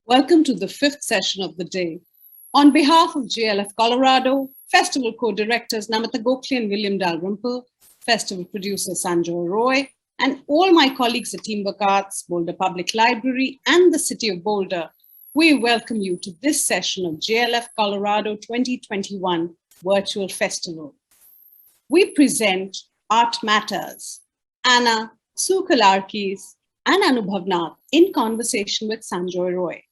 Welcome to the fifth session of the day. On behalf of JLF Colorado, Festival co-directors Namita Gokhale and William Dalrymple, Festival producer Sanjoy Roy, and all my colleagues at Teamwork Arts, Boulder Public Library, and the City of Boulder, we welcome you to this session of JLF Colorado 2021 Virtual Festival. We present Art Matters, Anna Tsouhlarakis and Anubhav Nath in conversation with Sanjoy Roy.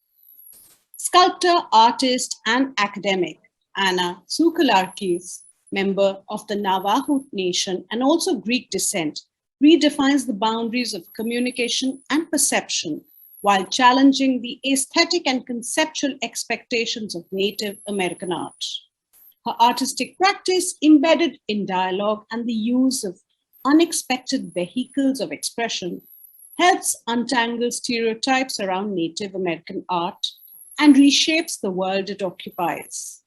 Sculptor, artist, and academic Anna Tsouhlarakis, member of the Navajo Nation and also Greek descent, redefines the boundaries of communication and perception while challenging the aesthetic and conceptual expectations of Native American art. Her artistic practice, embedded in dialogue and the use of unexpected vehicles of expression, helps untangle stereotypes around Native American art and reshapes the world it occupies.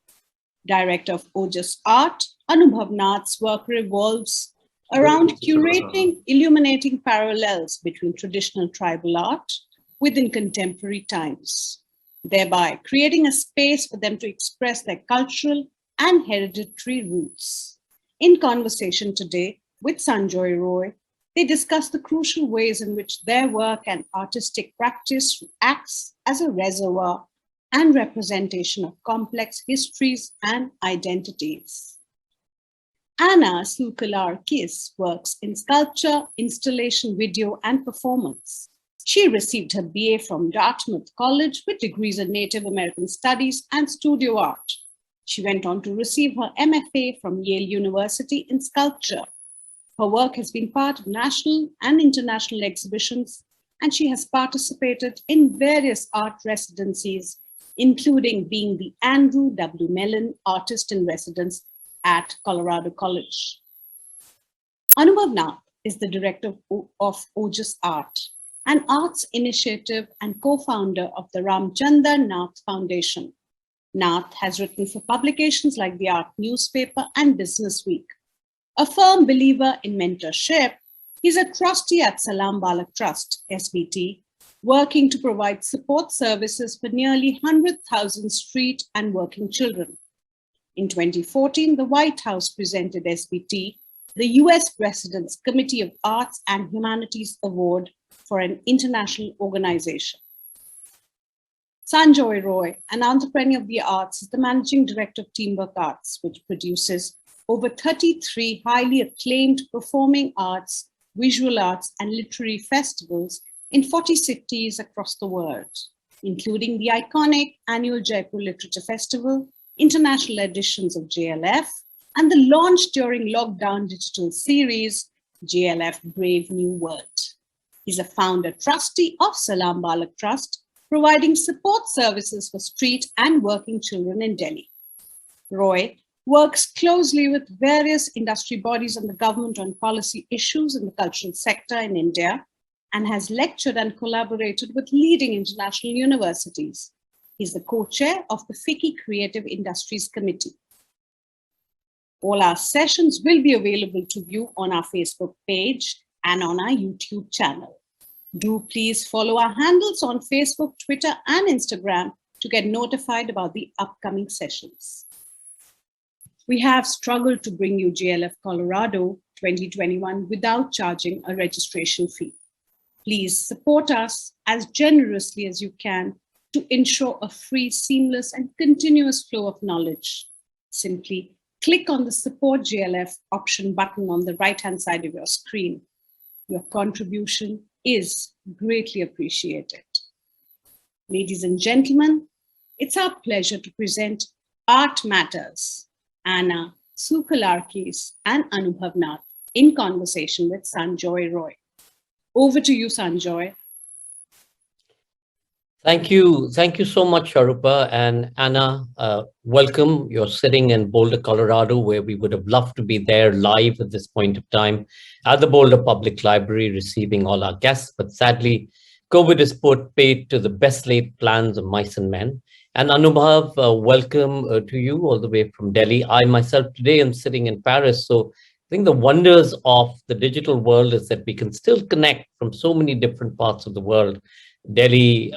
Director of Ojas Art, Anubhav Nath's work revolves around curating, illuminating parallels between traditional tribal art within contemporary times, thereby creating a space for them to express their cultural and hereditary roots. In conversation today with Sanjoy Roy, they discuss the crucial ways in which their work and artistic practice acts as a reservoir and representation of complex histories and identities. Anna Tsouhlarakis works in sculpture, installation, video, and performance. She received her BA from Dartmouth College with degrees in Native American Studies and Studio Art. She went on to receive her MFA from Yale University in sculpture. Her work has been part of national and international exhibitions, and she has participated in various art residencies, including being the Andrew W. Mellon Artist in Residence at Colorado College. Anubhav Nath is the director of Ojas Art, an arts initiative and co-founder of the Ramchandar Nath Foundation. Nath has written for publications like the Art Newspaper and Business Week. A firm believer in mentorship, he's a trustee at Salam Balak Trust, SBT, working to provide support services for nearly 100,000 street and working children. In 2014, the White House presented SBT the US President's Committee of Arts and Humanities Award for an international organization. Sanjoy Roy, an entrepreneur of the arts, is the managing director of Teamwork Arts, which produces over 33 highly acclaimed performing arts, visual arts, and literary festivals in 40 cities across the world, including the iconic annual Jaipur Literature Festival, international editions of JLF, and the launch during lockdown digital series, JLF Brave New World. He's a founder trustee of Salam Balak Trust, providing support services for street and working children in Delhi. Roy works closely with various industry bodies and the government on policy issues in the cultural sector in India, and has lectured and collaborated with leading international universities. He's the co-chair of the FICCI Creative Industries Committee. All our sessions will be available to view on our Facebook page and on our YouTube channel. Do please follow our handles on Facebook, Twitter, and Instagram to get notified about the upcoming sessions. We have struggled to bring you JLF Colorado 2021 without charging a registration fee. Please support us as generously as you can to ensure a free, seamless, and continuous flow of knowledge. Simply click on the Support JLF option button on the right-hand side of your screen. Your contribution is greatly appreciated. Ladies and gentlemen, it's our pleasure to present Art Matters, Anna Tsouhlarakis and Anubhav Nath in conversation with Sanjoy Roy. Over to you, Sanjoy. Thank you. Thank you so much, Sharupa and Anna. Welcome. You're sitting in Boulder, Colorado, where we would have loved to be there live at this point of time at the Boulder Public Library, receiving all our guests. But sadly, COVID has put paid to the best laid plans of mice and men. And Anubhav, welcome to you all the way from Delhi. I myself today am sitting in Paris, so I think the wonders of the digital world is that we can still connect from so many different parts of the world. Delhi,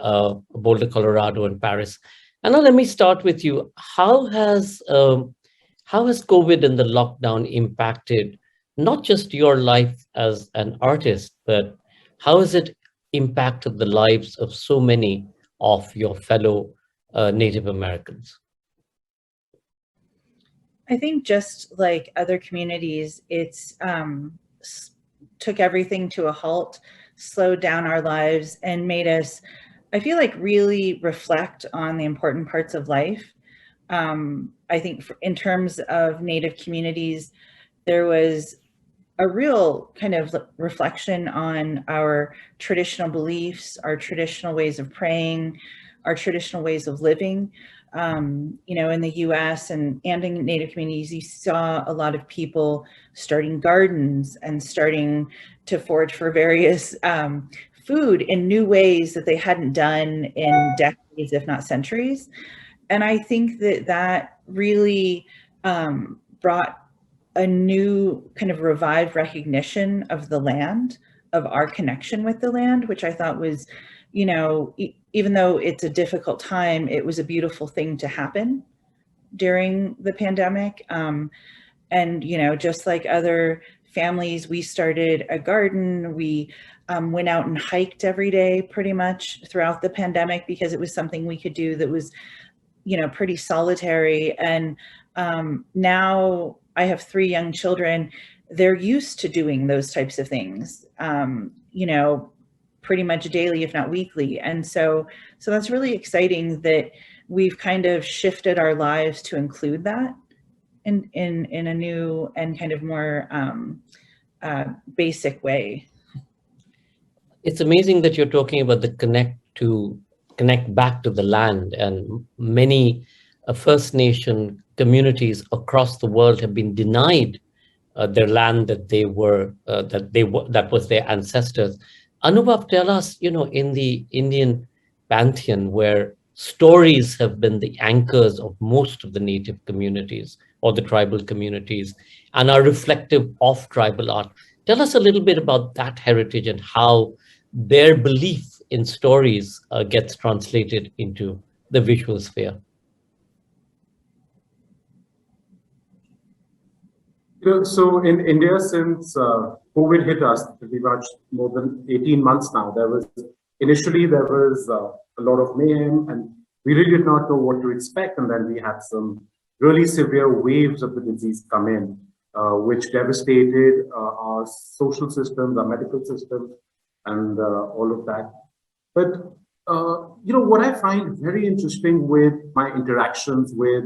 Boulder, Colorado, and Paris. And now let me start with you. How has COVID and the lockdown impacted not just your life as an artist, but how has it impacted the lives of so many of your fellow Native Americans? I think just like other communities, it's took everything to a halt, slowed down our lives, and made us, I feel like, really reflect on the important parts of life. I think in terms of Native communities, there was a real kind of reflection on our traditional beliefs, our traditional ways of praying, our traditional ways of living. You know, in the US and in Native communities, you saw a lot of people starting gardens and starting to forage for various food in new ways that they hadn't done in decades, if not centuries. And I think that that really brought a new kind of revived recognition of the land, of our connection with the land, which I thought was, you know, even though it's a difficult time, it was a beautiful thing to happen during the pandemic. And, you know, just like other families, we started a garden. We went out and hiked every day pretty much throughout the pandemic because it was something we could do that was, you know, pretty solitary. And now I have 3 young children. They're used to doing those types of things, you know, pretty much daily, if not weekly. And so that's really exciting that we've kind of shifted our lives to include that in a new and kind of more basic way. It's amazing that you're talking about the connect back to the land, and many First Nation communities across the world have been denied their land that was their ancestors. Anubhav, tell us, you know, in the Indian pantheon, where stories have been the anchors of most of the native communities or the tribal communities and are reflective of tribal art. Tell us a little bit about that heritage and how their belief in stories gets translated into the visual sphere. So in India, since COVID hit us pretty much more than 18 months now, initially there was a lot of mayhem, and we really did not know what to expect. And then we had some really severe waves of the disease come in, which devastated our social systems, our medical systems, and all of that. But you know, what I find very interesting with my interactions with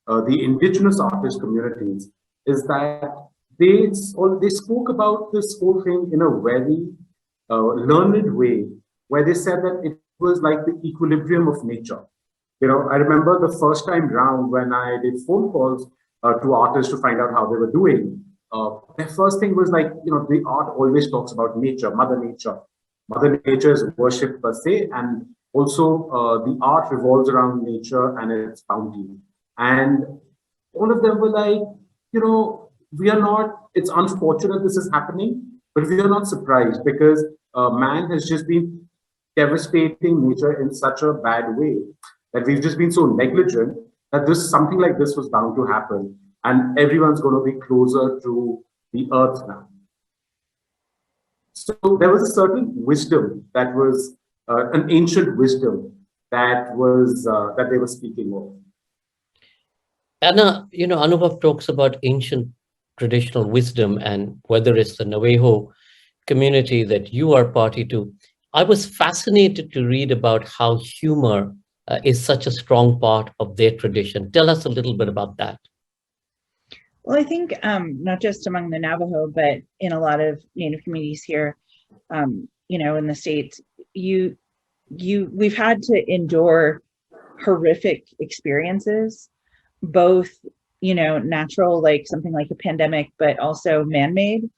the indigenous artist communities is that they spoke about this whole thing in a very learned way, where they said that it was like the equilibrium of nature. You know, I remember the first time round when I did phone calls to artists to find out how they were doing. Their first thing was like, you know, the art always talks about nature, Mother Nature. Mother Nature is worshipped per se, and also the art revolves around nature and its bounty. And all of them were like, you know, it's unfortunate this is happening, but we are not surprised because man has just been devastating nature in such a bad way that we've just been so negligent that something like this was bound to happen, and everyone's going to be closer to the earth now. So there was a certain wisdom that was an ancient wisdom that they were speaking of. Anna, you know, Anubhav talks about ancient traditional wisdom, and whether it's the Navajo community that you are party to, I was fascinated to read about how humor is such a strong part of their tradition. Tell us a little bit about that. Well, I think not just among the Navajo, but in a lot of Native communities here, you know, in the States, we've had to endure horrific experiences, both, you know, natural, like something like a pandemic, but also man-made,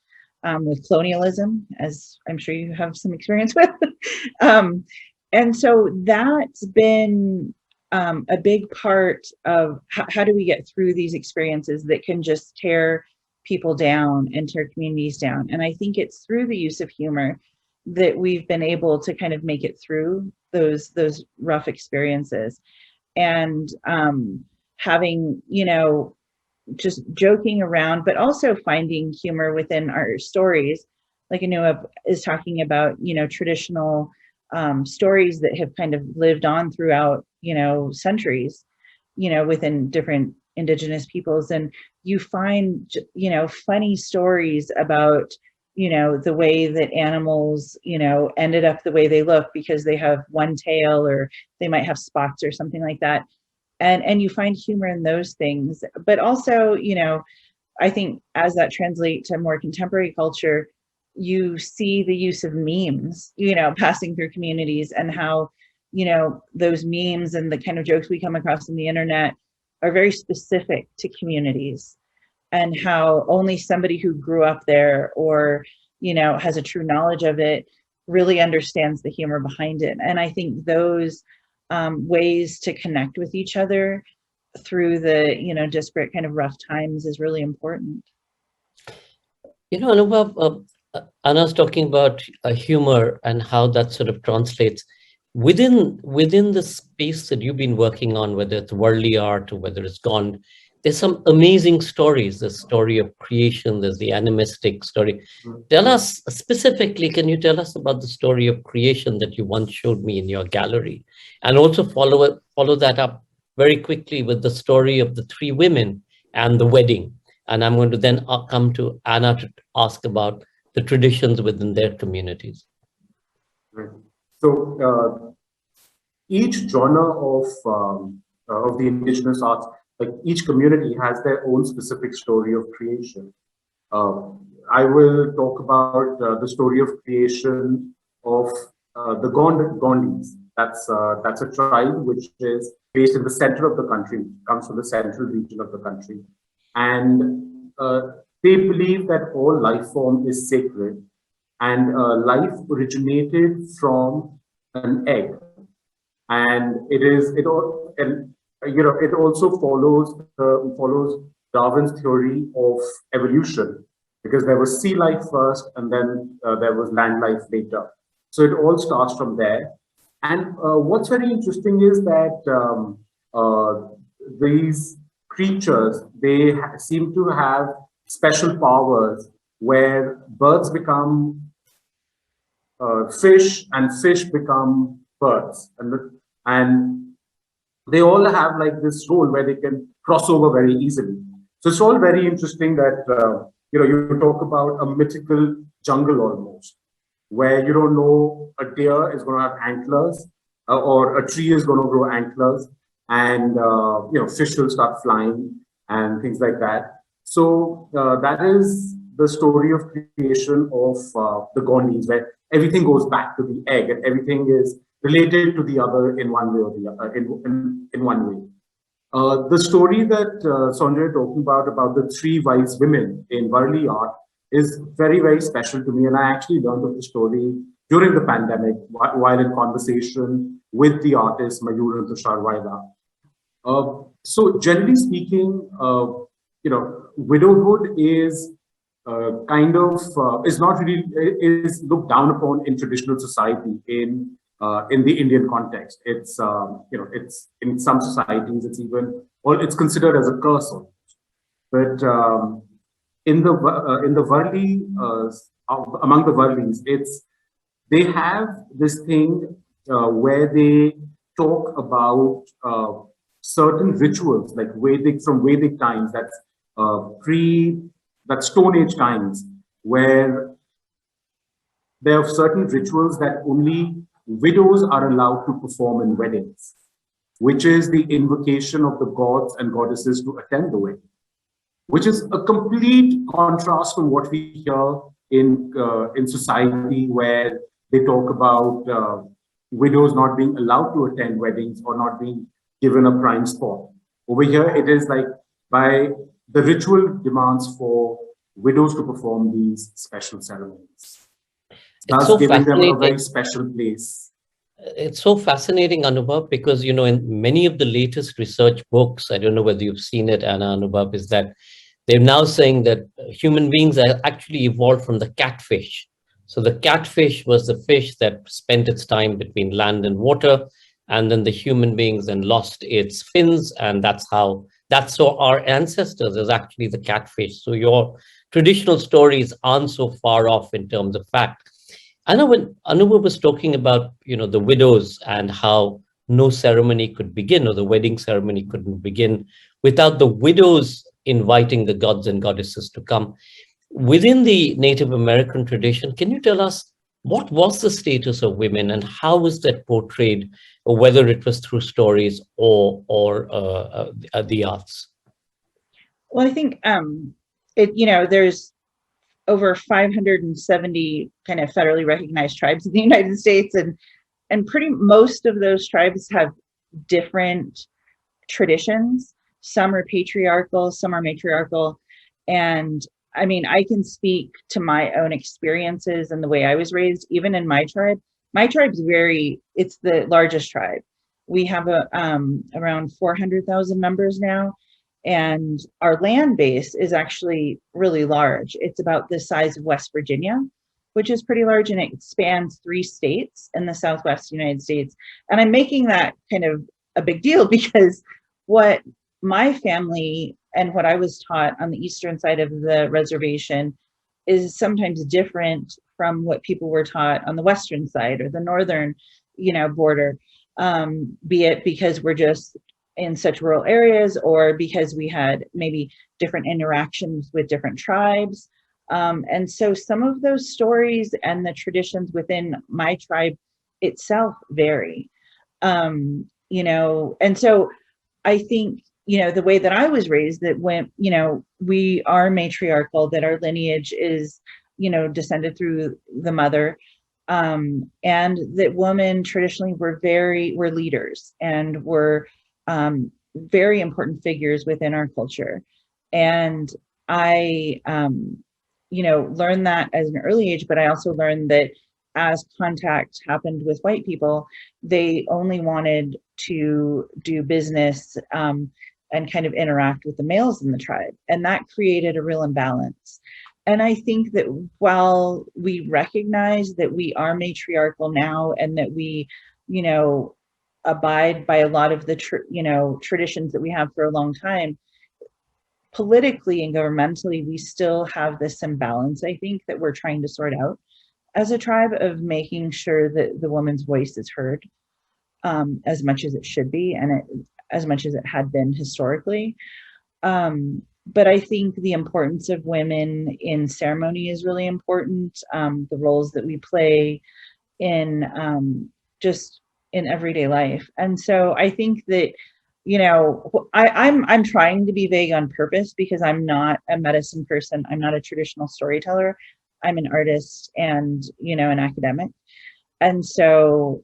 with colonialism, as I'm sure you have some experience with. And so that's been a big part of how do we get through these experiences that can just tear people down and tear communities down. And I think it's through the use of humor. that we've been able to kind of make it through those rough experiences. And having, you know, just joking around, but also finding humor within our stories. Like Anubhav is talking about, you know, traditional stories that have kind of lived on throughout, you know, centuries, you know, within different indigenous peoples. And you find, you know, funny stories about, you know, the way that animals, you know, ended up the way they look because they have one tail, or they might have spots or something like that. And you find humor in those things. But also, you know, I think as that translates to more contemporary culture, you see the use of memes, you know, passing through communities, and how, you know, those memes and the kind of jokes we come across on the internet are very specific to communities, and how only somebody who grew up there, or, you know, has a true knowledge of it, really understands the humor behind it. And I think those ways to connect with each other through the, you know, disparate kind of rough times is really important. You know, Anubhav, Anna's talking about humor and how that sort of translates within the space that you've been working on, whether it's worldly art or whether it's gone. There's some amazing stories. The story of creation, there's the animistic story. Tell us specifically, can you tell us about the story of creation that you once showed me in your gallery? And also follow that up very quickly with the story of the three women and the wedding. And I'm going to then come to Anna to ask about the traditions within their communities. Right. So each genre of the indigenous arts, like each community has their own specific story of creation. I will talk about the story of creation of the Gondis. That's a tribe which is based in the center of the country, comes from the central region of the country. And they believe that all life form is sacred, and life originated from an egg. And it also follows Darwin's theory of evolution, because there was sea life first, and then there was land life later. So it all starts from there. And what's very interesting is that these creatures, they seem to have special powers, where birds become fish, and fish become birds, and they all have like this role where they can cross over very easily. So it's all very interesting that you talk about a mythical jungle almost, where you don't know a deer is going to have antlers, or a tree is going to grow antlers, and fish will start flying and things like that. So that is the story of creation of the Gondis, where everything goes back to the egg, and everything is related to the other in one way or the other, in one way. The story that Sanjoy talking about the three wise women in worldly art, is very, very special to me. And I actually learned of the story during the pandemic while in conversation with the artist Mayur and Tushar. So generally speaking, widowhood is is not really, is looked down upon in traditional society in the Indian context. It's it's in some societies it's considered as a curse almost. But in the worldly, among the worldlies, they have this thing where they talk about certain rituals, like from Vedic times, that's Stone Age times, where there are certain rituals that only widows are allowed to perform in weddings, which is the invocation of the gods and goddesses to attend the wedding, which is a complete contrast from what we hear in society, where they talk about widows not being allowed to attend weddings or not being given a prime spot. Over here, it is like by the ritual demands for widows to perform these special ceremonies, thus giving them a very special place. It's so fascinating, Anubhav, because, in many of the latest research books, I don't know whether you've seen it, Anna, Anubhav, is that they're now saying that human beings are actually evolved from the catfish. So the catfish was the fish that spent its time between land and water, and then the human beings then lost its fins, and that's so our ancestors is actually the catfish. So your traditional stories aren't so far off in terms of fact. I know when Anubhav was talking about, the widows and how no ceremony could begin, or the wedding ceremony couldn't begin without the widows inviting the gods and goddesses to come. Within the Native American tradition, can you tell us what was the status of women and how was that portrayed, or whether it was through stories or the arts? Well, I think there's over 570 kind of federally recognized tribes in the United States, and pretty most of those tribes have different traditions. Some are patriarchal, some are matriarchal. And I mean, I can speak to my own experiences and the way I was raised, even in my tribe. My tribe's it's the largest tribe. We have around 400,000 members now. And our land base is actually really large. It's about the size of West Virginia, which is pretty large, and it spans 3 states in the Southwest United States. And I'm making that kind of a big deal because what my family and what I was taught on the eastern side of the reservation is sometimes different from what people were taught on the western side or the northern, border, be it because we're just in such rural areas or because we had maybe different interactions with different tribes. And so some of those stories and the traditions within my tribe itself vary, and so I think, the way that I was raised, that when, we are matriarchal, that our lineage is, descended through the mother, and that women traditionally were leaders and were very important figures within our culture. And I, learned that as an early age, but I also learned that as contact happened with white people, they only wanted to do business and kind of interact with the males in the tribe. And that created a real imbalance. And I think that while we recognize that we are matriarchal now and that we, abide by a lot of the, traditions that we have for a long time, politically and governmentally, we still have this imbalance, I think, that we're trying to sort out as a tribe, of making sure that the woman's voice is heard as much as it should be, and as much as it had been historically. But I think the importance of women in ceremony is really important. The roles that we play in just in everyday life. And so I think that, I'm trying to be vague on purpose because I'm not a medicine person. I'm not a traditional storyteller. I'm an artist and, an academic. And so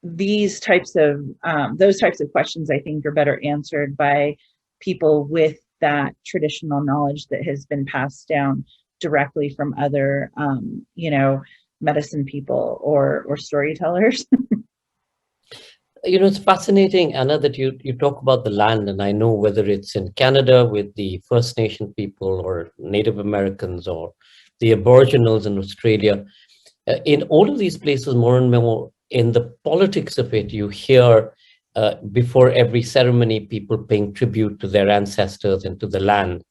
those types of questions, I think, are better answered by people with that traditional knowledge that has been passed down directly from other, medicine people or storytellers. It's fascinating, Anna, that you talk about the land, and I know whether it's in Canada with the First Nation people or Native Americans or the Aboriginals in Australia, in all of these places, more and more in the politics of it, you hear before every ceremony, people paying tribute to their ancestors and to the land.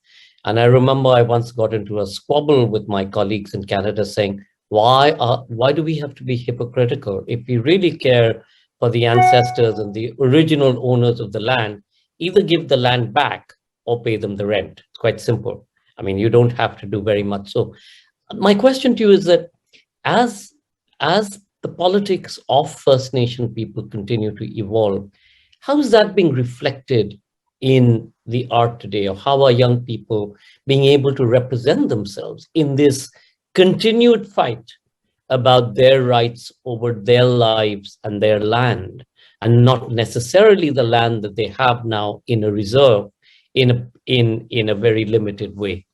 And I remember I once got into a squabble with my colleagues in Canada saying, why do we have to be hypocritical? If we really care for the ancestors and the original owners of the land, either give the land back or pay them the rent. It's quite simple. I mean, you don't have to do very much. So my question to you is that as the politics of First Nation people continue to evolve, how is that being reflected in the art today? Or how are young people being able to represent themselves in this continued fight about their rights over their lives and their land, and not necessarily the land that they have now in a reserve in a very limited way?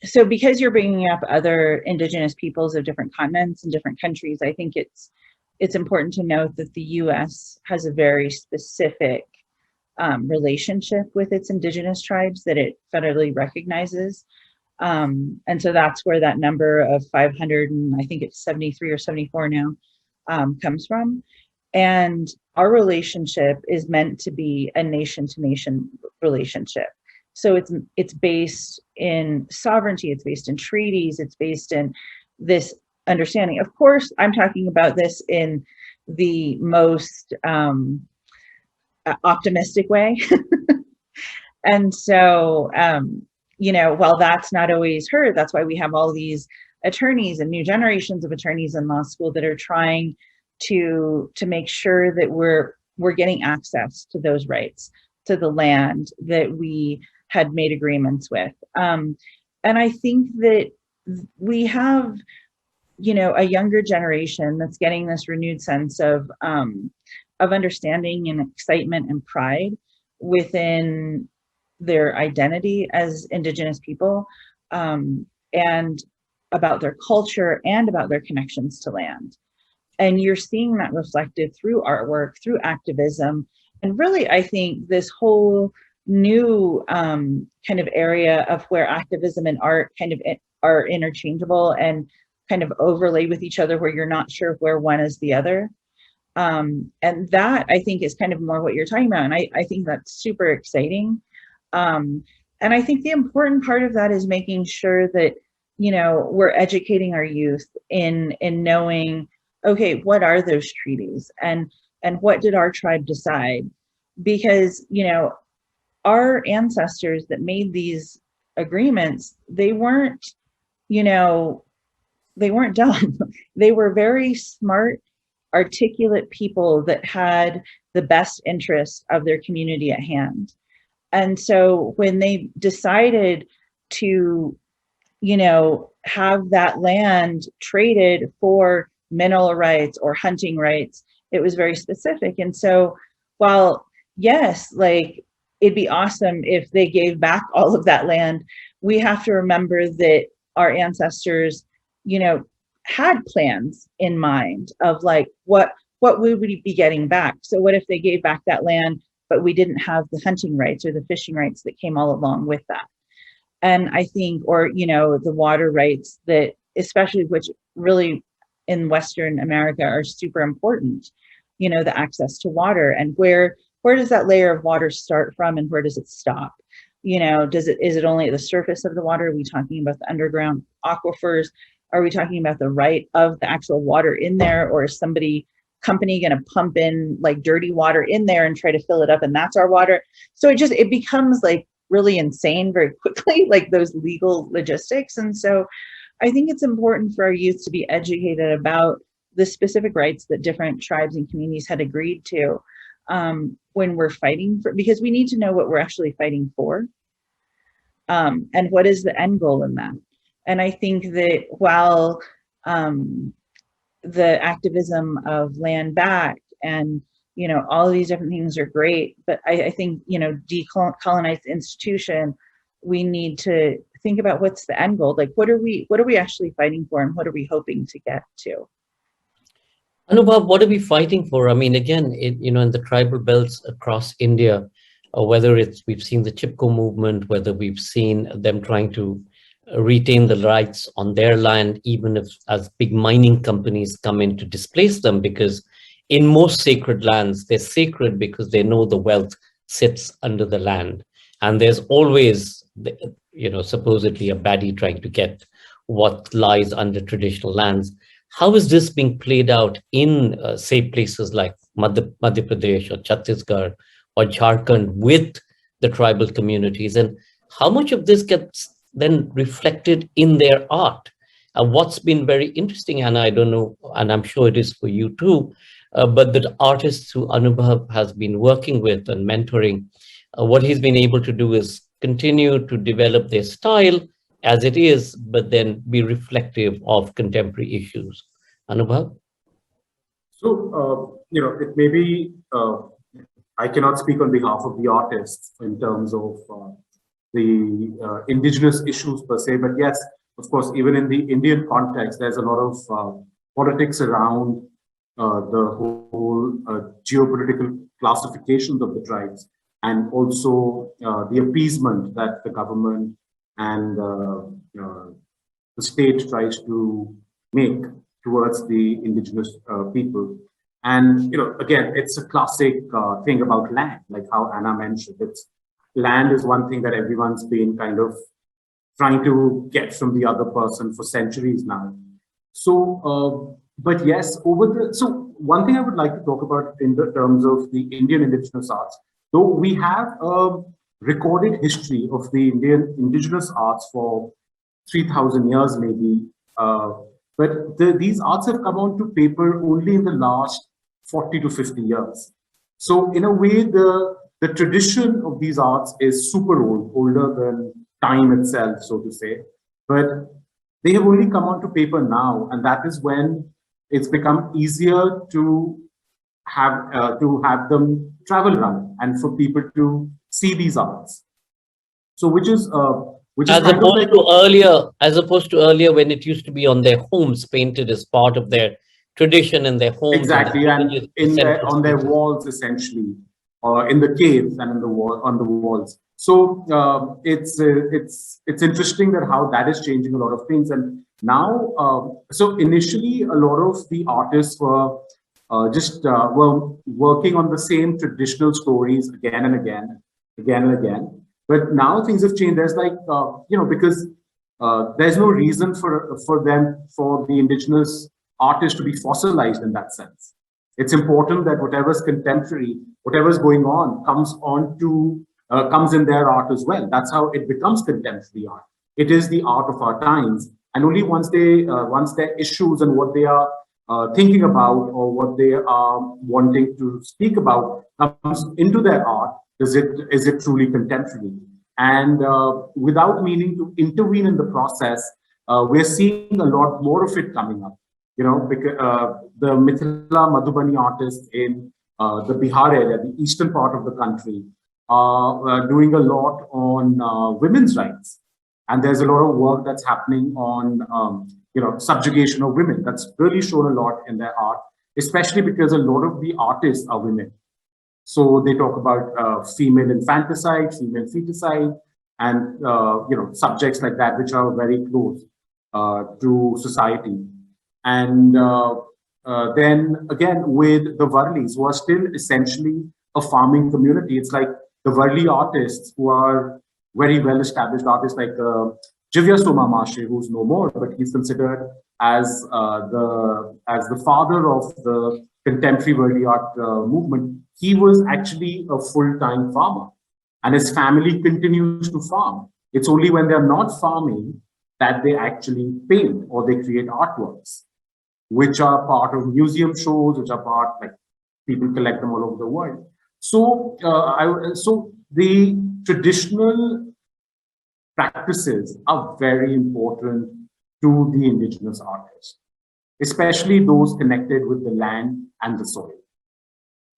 So because you're bringing up other Indigenous peoples of different continents and different countries, I think it's important to note that the US has a very specific relationship with its Indigenous tribes that it federally recognizes. And so that's where that number of 500, and I think it's 73 or 74 now, comes from. And our relationship is meant to be a nation-to-nation relationship. So it's based in sovereignty, it's based in treaties, it's based in this understanding. Of course, I'm talking about this in the most optimistic way. And so, you know, while that's not always heard, that's why we have all these attorneys and new generations of attorneys in law school that are trying to make sure that we're getting access to those rights, to the land that we had made agreements with. And I think that we have, you know, a younger generation that's getting this renewed sense of understanding and excitement and pride within their identity as Indigenous people, and about their culture and about their connections to land. And you're seeing that reflected through artwork, through activism. And really, I think this whole new kind of area of where activism and art kind of are interchangeable and kind of overlay with each other, where you're not sure where one is the other. And that, I think, is kind of more what you're talking about. And I think that's super exciting. And I think the important part of that is making sure that, you know, we're educating our youth in knowing, okay, what are those treaties, and what did our tribe decide? Because, you know, our ancestors that made these agreements, they weren't, you know, they weren't dumb. They were very smart, articulate people that had the best interests of their community at hand. And so when they decided to, you know, have that land traded for mineral rights or hunting rights, it was very specific. And so while, yes, like, it'd be awesome if they gave back all of that land, we have to remember that our ancestors, you know, had plans in mind of like what we would be getting back. So what if they gave back that land, but we didn't have the hunting rights or the fishing rights that came all along with that? And I think, or, you know, the water rights that, especially, which really in Western America are super important, you know, the access to water, and where does that layer of water start from and where does it stop? You know, is it only at the surface of the water? Are we talking about the underground aquifers? Are we talking about the right of the actual water in there? Or is company going to pump in like dirty water in there and try to fill it up, and that's our water? So it becomes like really insane very quickly, like those legal logistics. And so I think it's important for our youth to be educated about the specific rights that different tribes and communities had agreed to when we're fighting for, because we need to know what we're actually fighting for, and what is the end goal in that. And I think that while the activism of land back and, you know, all of these different things are great, but I think, you know, decolonize the institution, we need to think about what's the end goal. Like, what are we actually fighting for, and what are we hoping to get to? Anubhav, what are we fighting for? I mean, again, you know, in the tribal belts across India, whether we've seen the Chipko movement, whether we've seen them trying to retain the rights on their land, even if as big mining companies come in to displace them, because in most sacred lands, they're sacred because they know the wealth sits under the land. And there's always, you know, supposedly a baddie trying to get what lies under traditional lands. How is this being played out in, say, places like Madhya Pradesh or Chhattisgarh or Jharkhand with the tribal communities? And how much of this gets then reflected in their art? What's been very interesting, Anna, I don't know, and I'm sure it is for you too, but the artists who Anubhav has been working with and mentoring, what he's been able to do is continue to develop their style as it is, but then be reflective of contemporary issues. Anubhav? So, you know, it may be, I cannot speak on behalf of the artists in terms of the indigenous issues per se, but yes, of course, even in the Indian context, there's a lot of politics around the whole geopolitical classifications of the tribes, and also the appeasement that the government and the state tries to make towards the indigenous people. And again, it's a classic thing about land, like how Anna mentioned. It's land is one thing that everyone's been kind of trying to get from the other person for centuries now. So, but yes, so one thing I would like to talk about in the terms of the Indian indigenous arts, though we have a recorded history of the Indian indigenous arts for 3,000 years maybe, but these arts have come onto paper only in the last 40 to 50 years. So in a way, the tradition of these arts is super old, older than time itself, so to say. But they have only come onto paper now, and that is when it's become easier to have them travel around and for people to see these arts. So which is as opposed to earlier when it used to be on their homes, painted as part of their tradition in their homes. Exactly, and on their walls essentially, or in the caves and on the walls. So it's interesting that how that is changing a lot of things. And now, so initially a lot of the artists were were working on the same traditional stories again and again, again and again. But now things have changed. There's like because there's no reason for the indigenous artists to be fossilized in that sense. It's important that whatever's contemporary, whatever's going on, comes in their art as well. That's how it becomes contemporary art. It is the art of our times, and only once their issues and what they are thinking about or what they are wanting to speak about comes into their art, is it truly contemporary? And without meaning to intervene in the process, we're seeing a lot more of it coming up. Because the Mithila Madhubani artists in the Bihar area, the eastern part of the country, are doing a lot on women's rights. And there's a lot of work that's happening on, subjugation of women. That's really shown a lot in their art, especially because a lot of the artists are women. So they talk about female infanticide, female feticide, and subjects like that, which are very close to society. And then again, with the Varlis, who are still essentially a farming community, it's like the Varli artists who are very well-established artists like Jivya Soma Mashe, who's no more, but he's considered as the father of the contemporary Varli art movement. He was actually a full-time farmer, and his family continues to farm. It's only when they're not farming that they actually paint or they create artworks, which are part of museum shows, which are part, like, people collect them all over the world. So, so the traditional practices are very important to the indigenous artists, especially those connected with the land and the soil.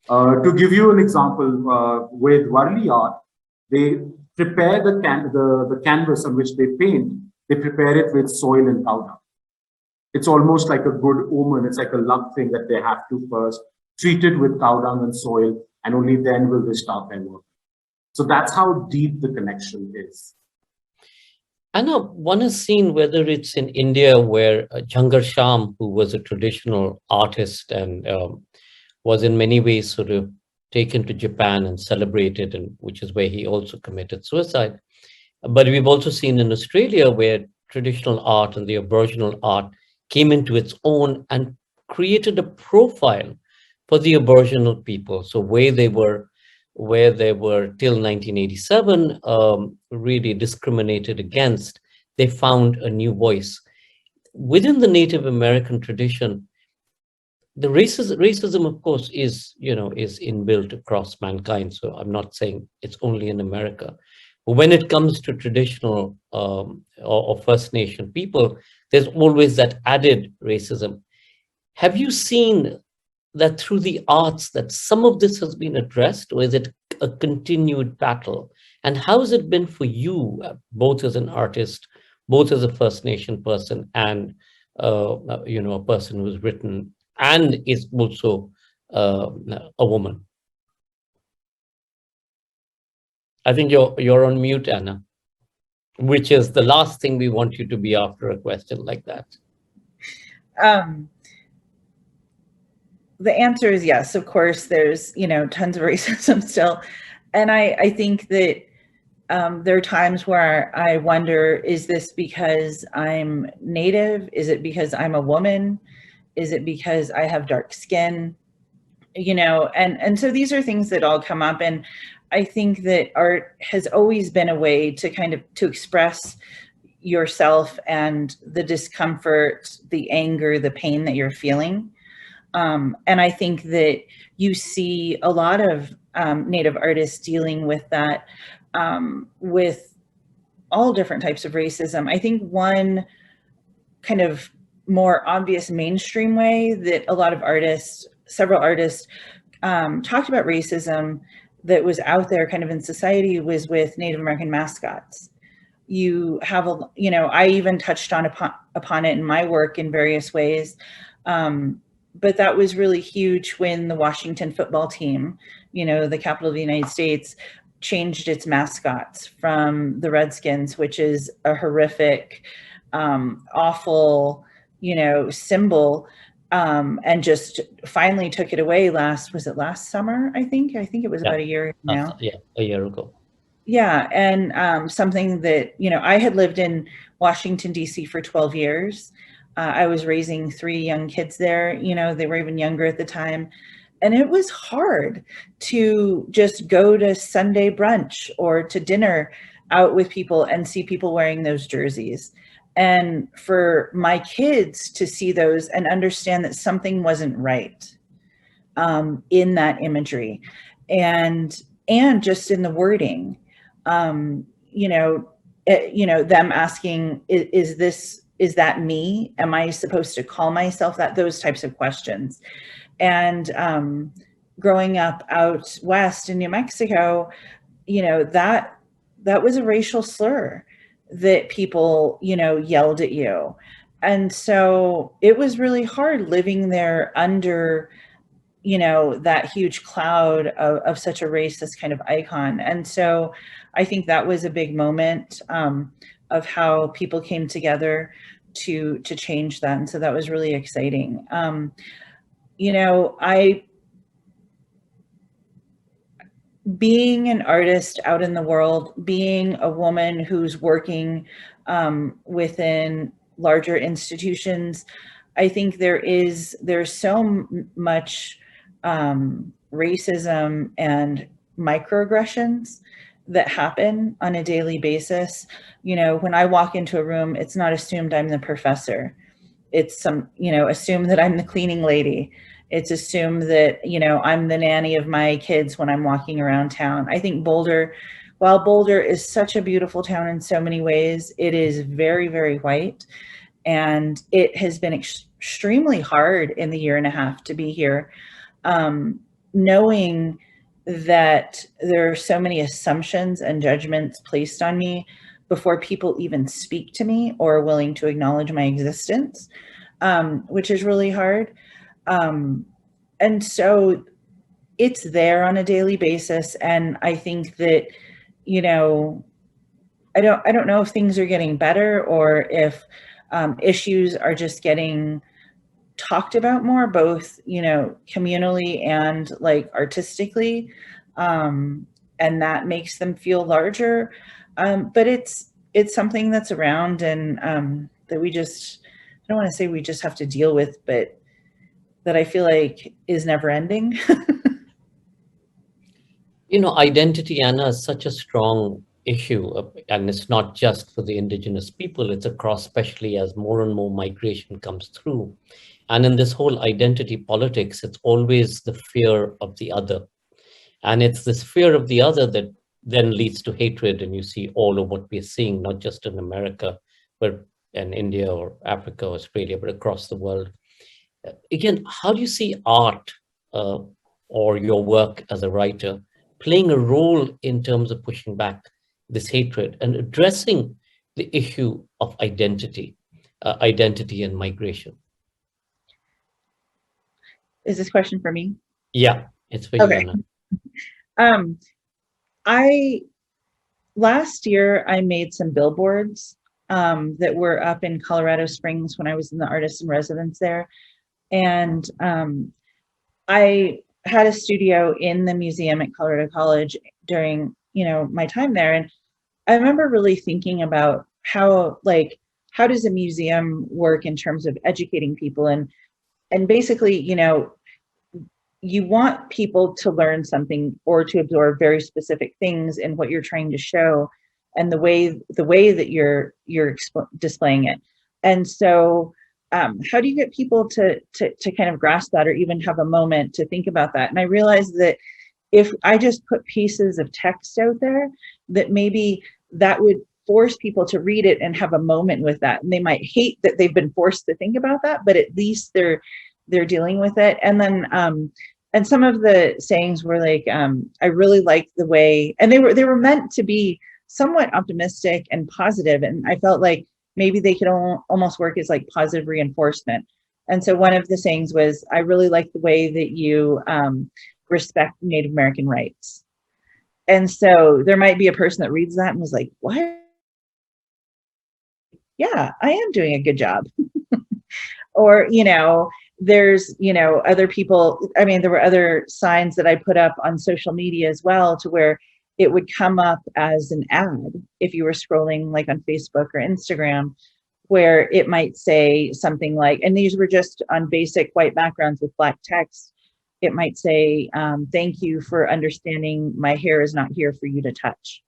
To give you an example, with Varli art, they prepare the canvas on which they paint. They prepare it with soil and cow dung. It's almost like a good omen. It's like a luck thing that they have to first treat it with cow dung and soil, and only then will they start their work. So that's how deep the connection is. Anna, one has seen, whether it's in India, where Jangar Sham, who was a traditional artist and was in many ways sort of taken to Japan and celebrated, and which is where he also committed suicide. But we've also seen in Australia where traditional art and the Aboriginal art came into its own and created a profile for the Aboriginal people. So where they were till 1987, really discriminated against, they found a new voice. Within the Native American tradition, the racism, of course, is inbuilt across mankind. So I'm not saying it's only in America. But when it comes to traditional or First Nation people, there's always that added racism. Have you seen that through the arts that some of this has been addressed, or is it a continued battle? And how has it been for you, both as an artist, both as a First Nation person, and a person who's written and is also a woman? I think you're on mute, Anna. Which is the last thing we want you to be after a question like that. The answer is yes. Of course, there's, tons of racism still. And I think that there are times where I wonder, is this because I'm Native? Is it because I'm a woman? Is it because I have dark skin? And so these are things that all come up. And I think that art has always been a way to to express yourself and the discomfort, the anger, the pain that you're feeling. And I think that you see a lot of Native artists dealing with that, with all different types of racism. I think one kind of more obvious mainstream way that a lot of artists, several artists, talked about racism that was out there kind of in society was with Native American mascots. You have I even touched upon it in my work in various ways. But that was really huge when the Washington football team, the capital of the United States, changed its mascots from the Redskins, which is a horrific, awful, symbol, and just finally took it away last summer? I think it was about a year now. Yeah, a year ago. Yeah, and something that, I had lived in Washington, D.C. for 12 years. I was raising 3 young kids there, they were even younger at the time. And it was hard to just go to Sunday brunch or to dinner out with people and see people wearing those jerseys. And for my kids to see those and understand that something wasn't right in that imagery, and just in the wording, them asking, is that me? Am I supposed to call myself that? Those types of questions. And growing up out west in New Mexico, that was a racial slur that people, yelled at you. And so it was really hard living there under, that huge cloud of such a racist kind of icon. And so I think that was a big moment of how people came together to change that. And so that was really exciting. Being an artist out in the world, being a woman who's working within larger institutions, I think there's so much racism and microaggressions that happen on a daily basis. When I walk into a room, it's not assumed I'm the professor. It's assume that I'm the cleaning lady. It's assumed that, I'm the nanny of my kids when I'm walking around town. I think Boulder, while Boulder is such a beautiful town in so many ways, it is very, very white. And it has been extremely hard in the year and a half to be here, knowing that there are so many assumptions and judgments placed on me before people even speak to me or are willing to acknowledge my existence, which is really hard. And so it's there on a daily basis. And I think that, I don't know if things are getting better or if issues are just getting talked about more, both, communally and like artistically. And that makes them feel larger. But it's something that's around and that we just, I don't want to say we just have to deal with, but that I feel like is never ending. Identity, Anna, is such a strong issue, and it's not just for the indigenous people, it's across, especially as more and more migration comes through. And in this whole identity politics, it's always the fear of the other. And it's this fear of the other that then leads to hatred. And you see all of what we're seeing, not just in America, but in India or Africa, or Australia, but across the world. Again, how do you see art or your work as a writer playing a role in terms of pushing back this hatred and addressing the issue of identity and migration? Is this question for me? Yeah, it's for you, Anna. I last year I made some billboards that were up in Colorado Springs when I was in the artist in residence there. And I had a studio in the museum at Colorado College during, my time there. And I remember really thinking about how does a museum work in terms of educating people, and basically, you want people to learn something or to absorb very specific things in what you're trying to show, and the way that you're displaying it. And so how do you get people to kind of grasp that, or even have a moment to think about that? And I realized that if I just put pieces of text out there, that maybe that would force people to read it and have a moment with that. And they might hate that they've been forced to think about that, but at least they're dealing with it. And then and some of the sayings were like, I really liked the way, and they were meant to be somewhat optimistic and positive. And I felt like maybe they could almost work as like positive reinforcement. And so one of the sayings was, I really like the way that you respect Native American rights. And so there might be a person that reads that and was like, what? Yeah, I am doing a good job. Or, there's, other people, I mean, there were other signs that I put up on social media as well, to where it would come up as an ad if you were scrolling like on Facebook or Instagram, where it might say something like, and these were just on basic white backgrounds with black text. It might say, thank you for understanding my hair is not here for you to touch.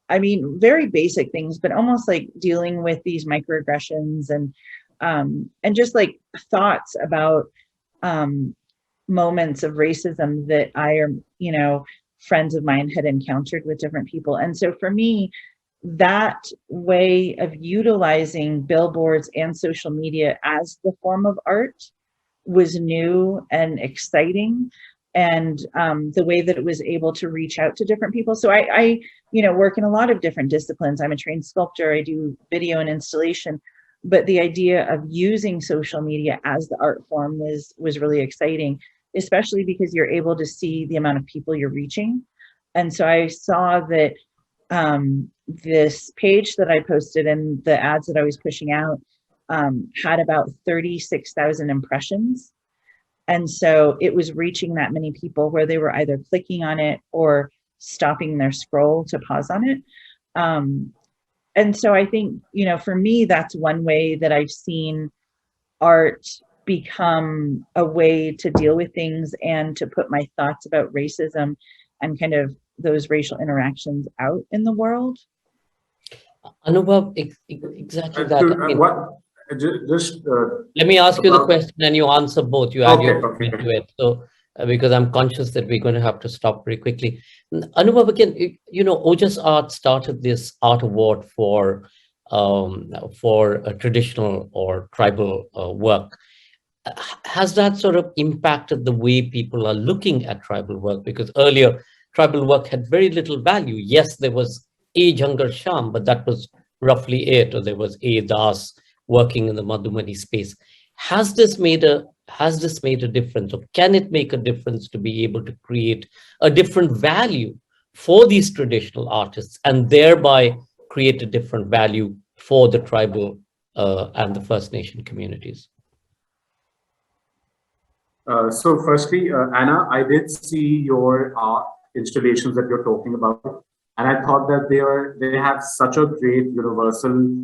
I mean, very basic things, but almost like dealing with these microaggressions and just like thoughts about moments of racism that friends of mine had encountered with different people. And so for me, that way of utilizing billboards and social media as the form of art was new and exciting, and the way that it was able to reach out to different people. So I work in a lot of different disciplines. I'm a trained sculptor. I do video and installation, but the idea of using social media as the art form was really exciting, especially because you're able to see the amount of people you're reaching. And so I saw that this page that I posted and the ads that I was pushing out had about 36,000 impressions. And so it was reaching that many people where they were either clicking on it or stopping their scroll to pause on it. And so I think, for me, that's one way that I've seen art become a way to deal with things and to put my thoughts about racism and kind of those racial interactions out in the world. Anubhav, exactly that. Let me ask you the question and you answer both. You add your point to it. So, because I'm conscious that we're going to have to stop very quickly. Anubhav, again, Ojas Art started this art award for a traditional or tribal work. Has that sort of impacted the way people are looking at tribal work? Because earlier, tribal work had very little value. Yes, there was A. Jangar Sham, but that was roughly it. Or there was A. Das working in the Madhumani space. Has this made a difference, or can it make a difference to be able to create a different value for these traditional artists and thereby create a different value for the tribal and the First Nation communities? So firstly, Anna, I did see your art installations that you're talking about, and I thought that they have such a great universal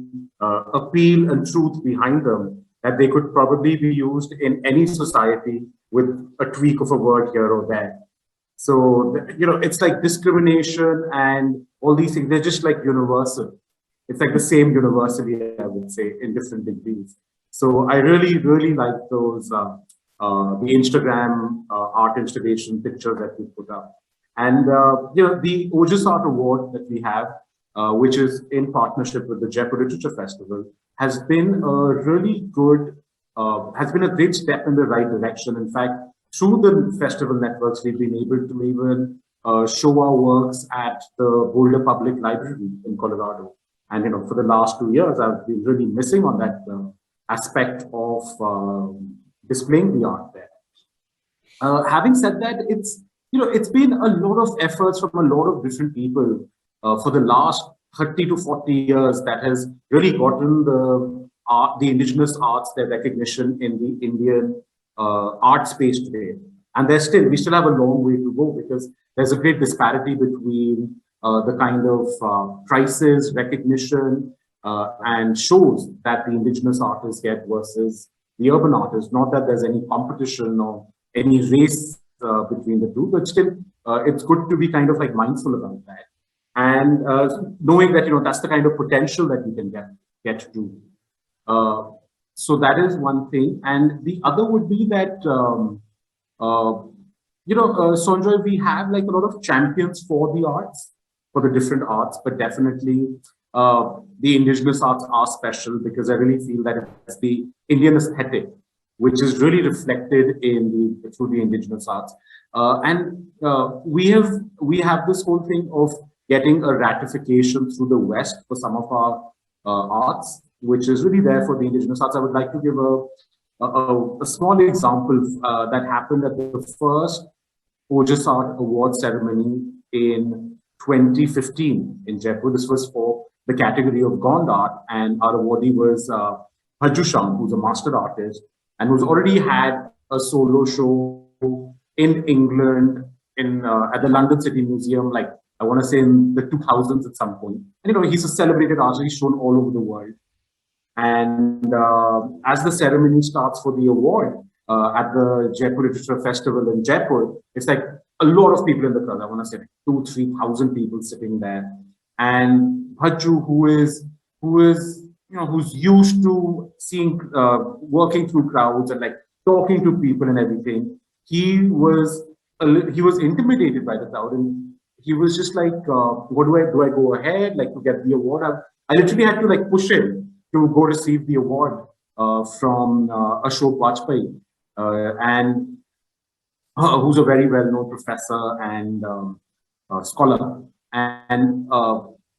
appeal and truth behind them that they could probably be used in any society with a tweak of a word here or there. So, it's like discrimination and all these things, they're just like universal. It's like the same universally, I would say, in different degrees. So I really, really like those, the Instagram art installation pictures that we put up. And, the Ojas Art Award that we have, which is in partnership with the Jaipur Literature Festival, has been a really good, has been a great step in the right direction. In fact, through the festival networks, we've been able to even show our works at the Boulder Public Library in Colorado. And, for the last 2 years, I've been really missing on that aspect of displaying the art there. Having said that, it's been a lot of efforts from a lot of different people for the last 30 to 40 years that has really gotten the indigenous arts their recognition in the Indian art space today. And we still have a long way to go, because there's a great disparity between the kind of prices, recognition, and shows that the indigenous artists get versus the urban artists. Not that there's any competition or any race between the two, but still it's good to be kind of like mindful about that. And knowing that, that's the kind of potential that we can get to. So that is one thing. And the other would be that, Sanjoy, we have like a lot of champions for the arts, for the different arts, but definitely the indigenous arts are special, because I really feel that it's the Indian aesthetic, which is really reflected through the indigenous arts. And we have this whole thing of getting a ratification through the West for some of our arts, which is really there for the indigenous arts. I would like to give a small example that happened at the first Ojas Art award ceremony in 2015 in Jaipur. This was for the category of Gond art, and our awardee was Bhaju, who's a master artist and who's already had a solo show in England at the London City Museum, like I want to say in the 2000s at some point. And he's a celebrated artist. He's shown all over the world. And as the ceremony starts for the award at the Jaipur Literature Festival in Jaipur, it's like a lot of people in the crowd. I want to say like 2,000-3,000 people sitting there. And Bhaju, who's used to seeing, working through crowds and like talking to people and everything, he was intimidated by the crowd, and he was just like, "What do I go ahead like to get the award?" I literally had to like push him to go receive the award from Ashok Vajpayee, and who's a very well-known professor and scholar. And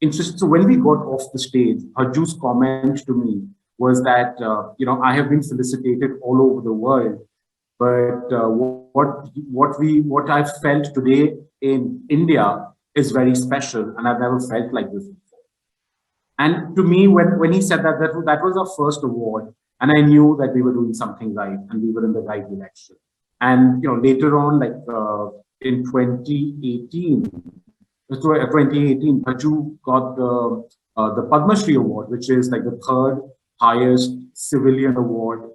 interesting. So when we got off the stage, Bhaju's comment to me was that I have been felicitated all over the world, but what I've felt today in India is very special, and I've never felt like this before. And to me, when he said that was our first award, and I knew that we were doing something right and we were in the right direction. And later on, like in 2018, Bhaju got the Padma Shri Award, which is like the third highest civilian award,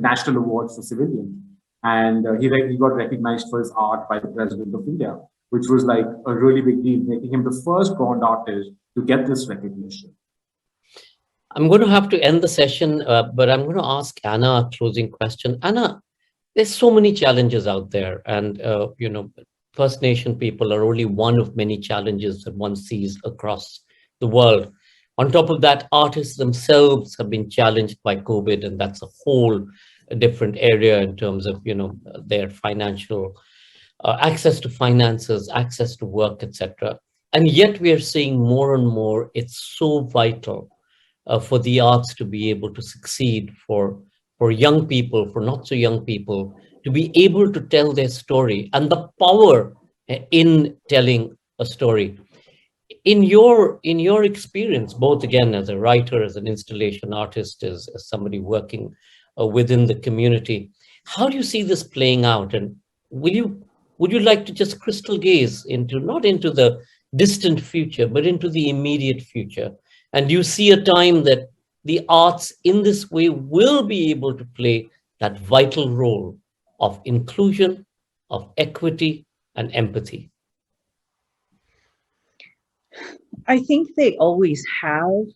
national award for civilians. And he got recognized for his art by the President of India, which was like a really big deal, making him the first Gond artist to get this recognition. I'm going to have to end the session, but I'm going to ask Anna a closing question. Anna, there's so many challenges out there, and First Nation people are only one of many challenges that one sees across the world. On top of that, artists themselves have been challenged by COVID, and that's a whole different area in terms of their financial access to finances, access to work, etc. And yet we are seeing more and more it's so vital for the arts to be able to succeed, for young people, for not so young people, to be able to tell their story, and the power in telling a story. In your experience, both again as a writer, as an installation artist, as somebody working within the community, how do you see this playing out? And would you like to just crystal gaze not into the distant future, but into the immediate future? And do you see a time that the arts in this way will be able to play that vital role of inclusion, of equity, and empathy? I think they always have,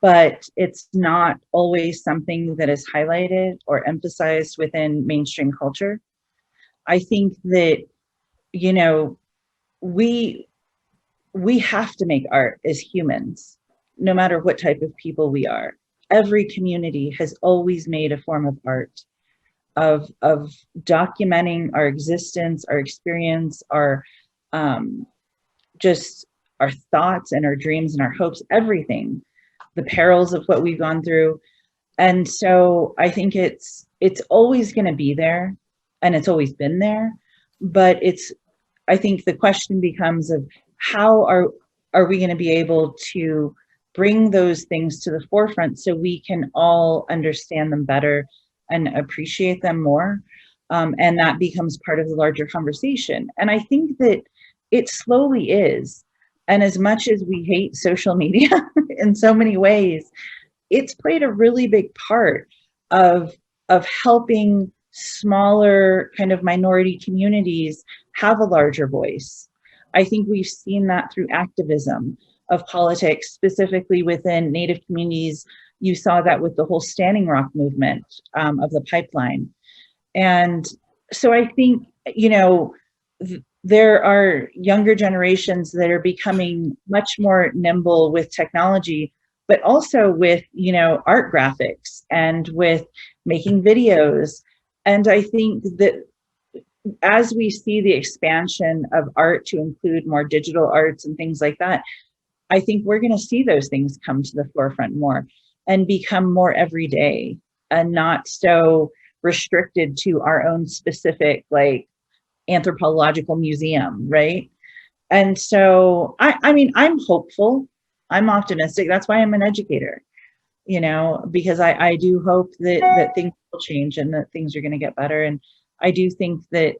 but it's not always something that is highlighted or emphasized within mainstream culture. I think that, we have to make art as humans, no matter what type of people we are. Every community has always made a form of art, of documenting our existence, our experience, our just our thoughts and our dreams and our hopes, everything, the perils of what we've gone through. And so I think it's always going to be there, and it's always been there, but I think the question becomes of how are we going to be able to bring those things to the forefront so we can all understand them better and appreciate them more? And that becomes part of the larger conversation. And I think that it slowly is. And as much as we hate social media in so many ways, it's played a really big part of helping smaller kind of minority communities have a larger voice. I think we've seen that through activism of politics, specifically within Native communities. You saw that with the whole Standing Rock movement of the pipeline. And so I think, you know, there are younger generations that are becoming much more nimble with technology, but also with, you know, art graphics and with making videos. And I think that as we see the expansion of art to include more digital arts and things like that, I think we're going to see those things come to the forefront more and become more everyday and not so restricted to our own specific, like, anthropological museum, right? And so, I mean, I'm hopeful, I'm optimistic. That's why I'm an educator, you know, because I do hope that things will change and that things are going to get better. And I do think that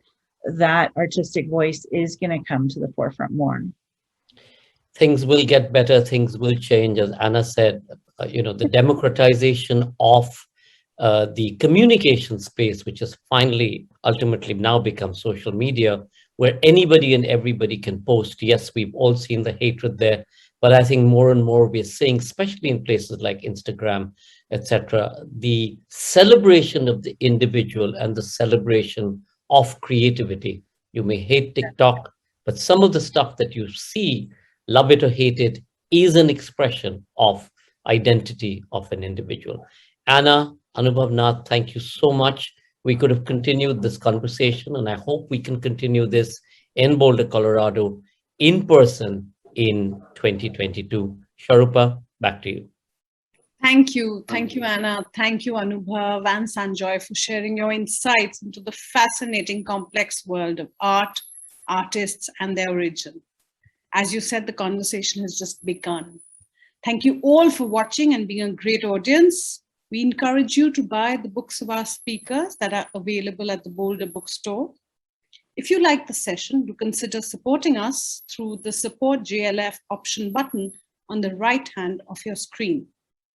artistic voice is going to come to the forefront more. Things will get better, things will change. As Anna said, you know, the democratization of the communication space, which has finally ultimately now become social media, where anybody and everybody can post. Yes, we've all seen the hatred there, but I think more and more we're seeing, especially in places like Instagram, etc., the celebration of the individual and the celebration of creativity. You may hate TikTok, but some of the stuff that you see, love it or hate it, is an expression of identity of an individual. Anna, Anubhav Nath, thank you so much. We could have continued this conversation, and I hope we can continue this in Boulder, Colorado, in person in 2022. Sharupa, back to you. Thank you. Thank you, Anna. Thank you, Anubhav and Sanjoy, for sharing your insights into the fascinating, complex world of art, artists, and their origin. As you said, the conversation has just begun. Thank you all for watching and being a great audience. We encourage you to buy the books of our speakers that are available at the Boulder Bookstore. If you like the session, do consider supporting us through the Support JLF option button on the right hand of your screen.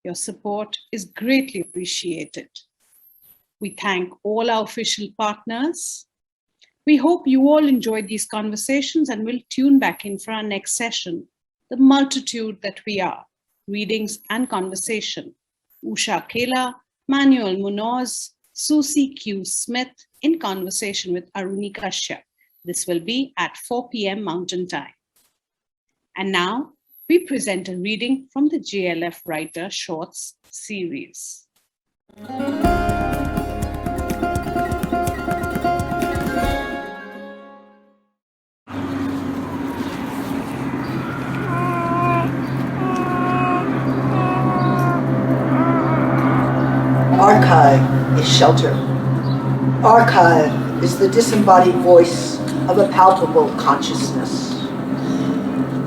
Your support is greatly appreciated. We thank all our official partners. We hope you all enjoyed these conversations and will tune back in for our next session, The Multitude That We Are, Readings and Conversation. Usha Kela, Manuel Munoz, Susie Q. Smith in conversation with Aruni Kashyap. This will be at 4 p.m. Mountain Time. And now we present a reading from the JLF Writer Shorts series. Archive is shelter. Archive is the disembodied voice of a palpable consciousness.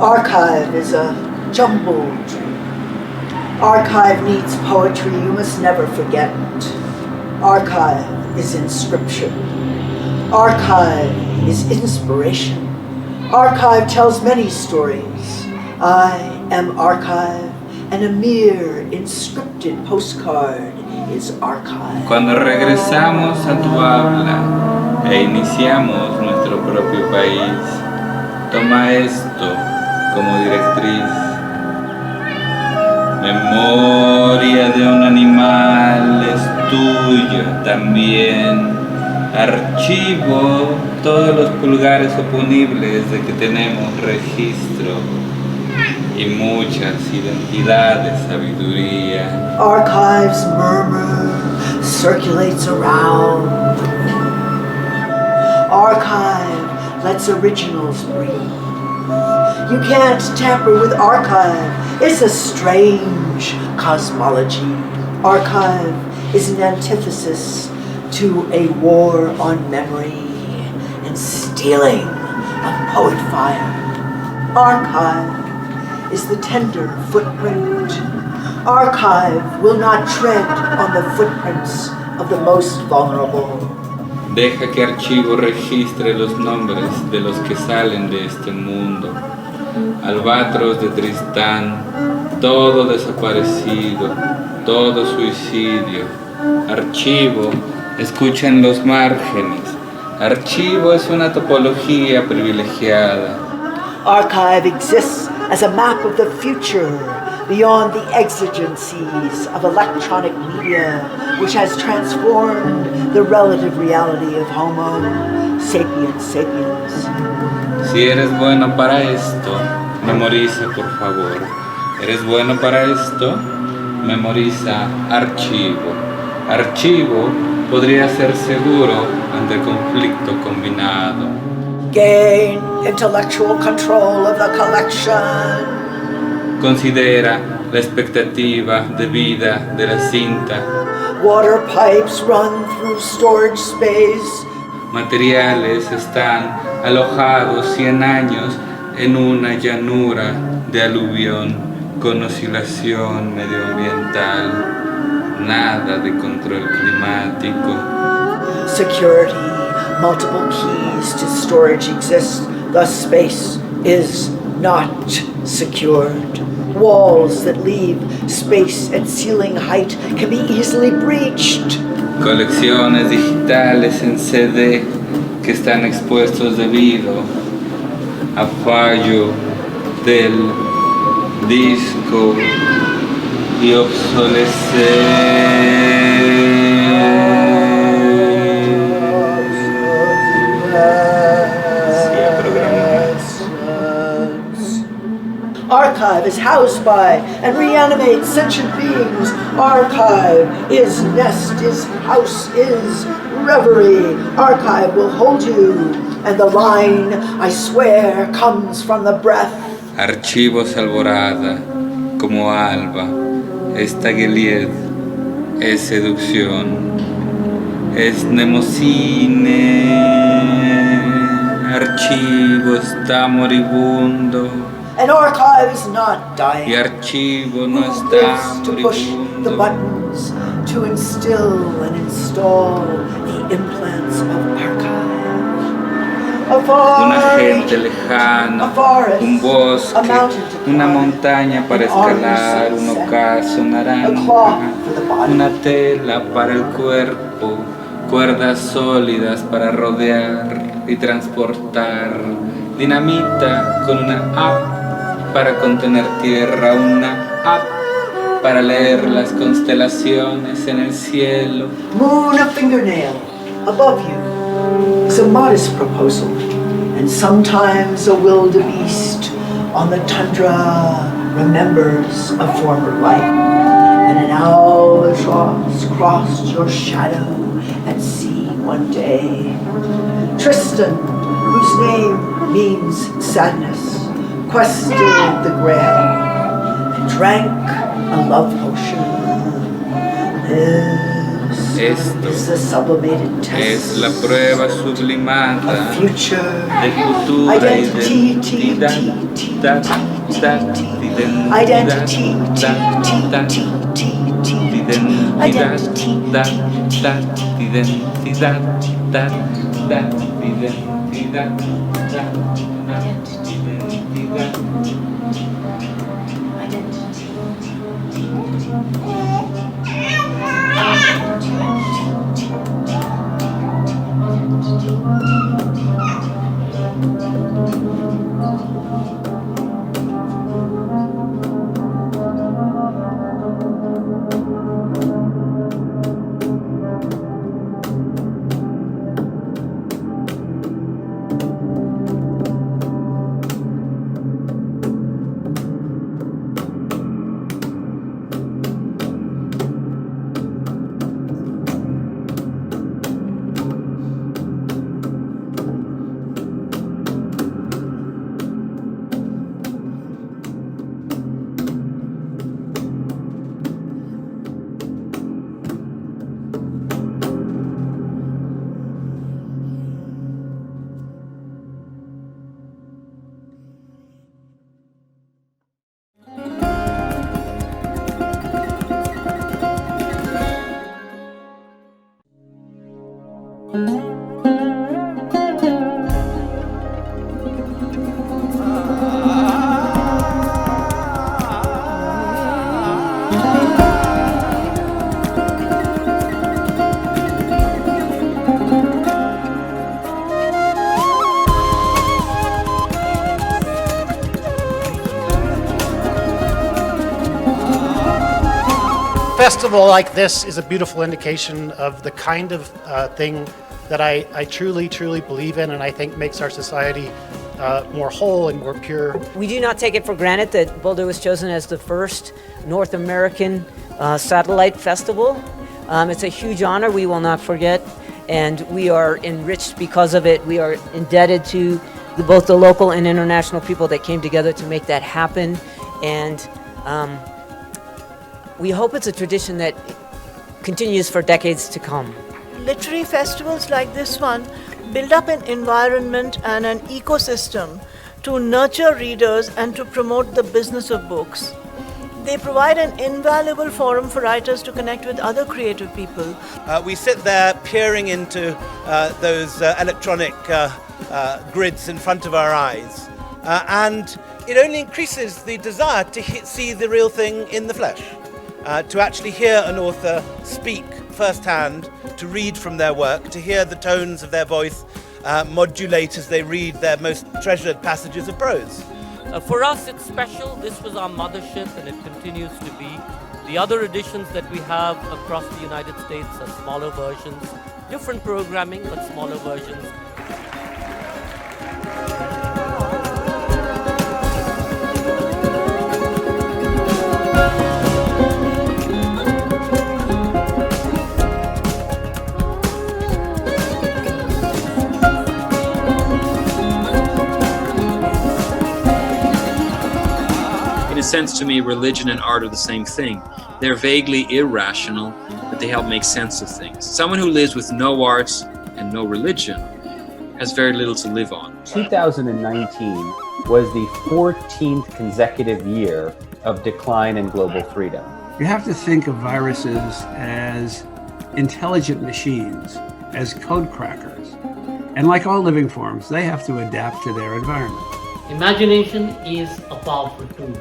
Archive is a jumbled dream. Archive needs poetry you must never forget. Archive is inscription. Archive is inspiration. Archive tells many stories. I am archive, and a mere inscripted postcard is archive. Cuando regresamos a tu habla e iniciamos nuestro propio país, toma esto como directriz. Memoria de un animal es tuya también. Archivo todos los pulgares oponibles de que tenemos registro. Y muchas identidades, sabiduría. Archives murmur, circulates around. Archive lets originals breathe. You can't tamper with archive. It's a strange cosmology. Archive is an antithesis to a war on memory and stealing of poet fire. Archive is the tender footprint. Archive will not tread on the footprints of the most vulnerable. Deja que archivo registre los nombres de los que salen de este mundo. Albatros de Tristán, todo desaparecido, todo suicidio. Archivo, escucha en los márgenes. Archivo es una topología privilegiada. Archive exists as a map of the future beyond the exigencies of electronic media, which has transformed the relative reality of Homo sapiens sapiens. Si eres bueno para esto, memoriza por favor. ¿Eres bueno para esto? Memoriza archivo. Archivo podría ser seguro ante el conflicto combinado. Gain intellectual control of the collection. Considera la expectativa de vida de la cinta. Water pipes run through storage space. Materiales están alojados 100 años en una llanura de aluvión con oscilación medioambiental. Nada de control climático. Security, multiple keys to storage exist, thus space is not secured. Walls that leave space at ceiling height can be easily breached. Colecciones digitales en CD que están expuestos debido a fallo del disco y obsolescencia. Archive is housed by and reanimates sentient beings. Archive is nest, is house, is reverie. Archive will hold you, and the line, I swear, comes from the breath. Archivos alborada, como alba, esta Gilead es seducción, es nemocine, archivo está moribundo. An archive is not dying. Y archivo no Who está lives to push the moribundo. buttons, to instill and install the implants of archive. A Un far agente lejano, a forest, un bosque, a mountain to una climb, montaña para an armor escalar, un sunset, ocaso a naranja, cloth for the body. una tela para el cuerpo, cuerdas sólidas para rodear y transportar, dinamita con una app para contener tierra, una app para leer las constelaciones en el cielo. Moon a fingernail above you is a modest proposal, and sometimes a wildebeest on the tundra remembers a former life, and an albatross crossed your shadow at sea one day. Tristan, whose name means sadness, quested the grail and drank a love potion. This is the sublimated test Es la prueba sublimada of future de futura identity, identidad, Festival like this is a beautiful indication of the kind of thing that I truly, truly believe in, and I think makes our society more whole and more pure. We do not take it for granted that Boulder was chosen as the first North American satellite festival. It's a huge honor we will not forget, and we are enriched because of it. We are indebted to both the local and international people that came together to make that happen, and we hope it's a tradition that continues for decades to come. Literary festivals like this one build up an environment and an ecosystem to nurture readers and to promote the business of books. They provide an invaluable forum for writers to connect with other creative people. We sit there peering into those electronic grids in front of our eyes, and it only increases the desire to see the real thing in the flesh. To actually hear an author speak firsthand, to read from their work, to hear the tones of their voice modulate as they read their most treasured passages of prose. For us, it's special. This was our mothership, and it continues to be. The other editions that we have across the United States are smaller versions, different programming, but smaller versions. In a sense, to me, religion and art are the same thing. They're vaguely irrational, but they help make sense of things. Someone who lives with no arts and no religion has very little to live on. 2019 was the 14th consecutive year of decline in global freedom. You have to think of viruses as intelligent machines, as code crackers. And like all living forms, they have to adapt to their environment. Imagination is a powerful tool.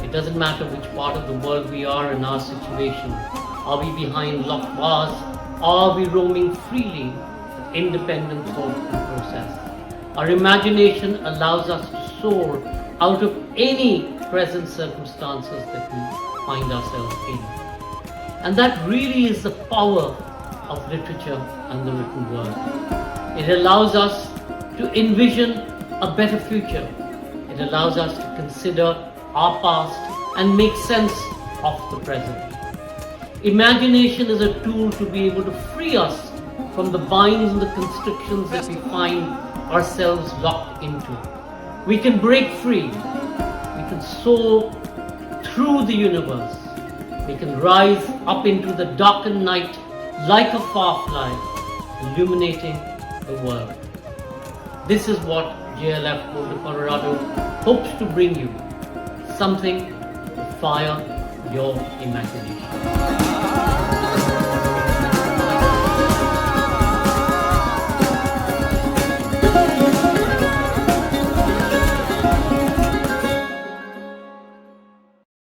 It doesn't matter which part of the world we are in our situation. Are we behind locked bars? Are we roaming freely with independent thought and process? Our imagination allows us to soar out of any present circumstances that we find ourselves in. And that really is the power of literature and the written word. It allows us to envision a better future. It allows us to consider our past and make sense of the present. Imagination is a tool to be able to free us from the binds and the constrictions that we find ourselves locked into. We can break free. We can soar through the universe. We can rise up into the darkened night like a firefly, illuminating the world. This is what JLF Boulder, Colorado hopes to bring you, something to fire your imagination.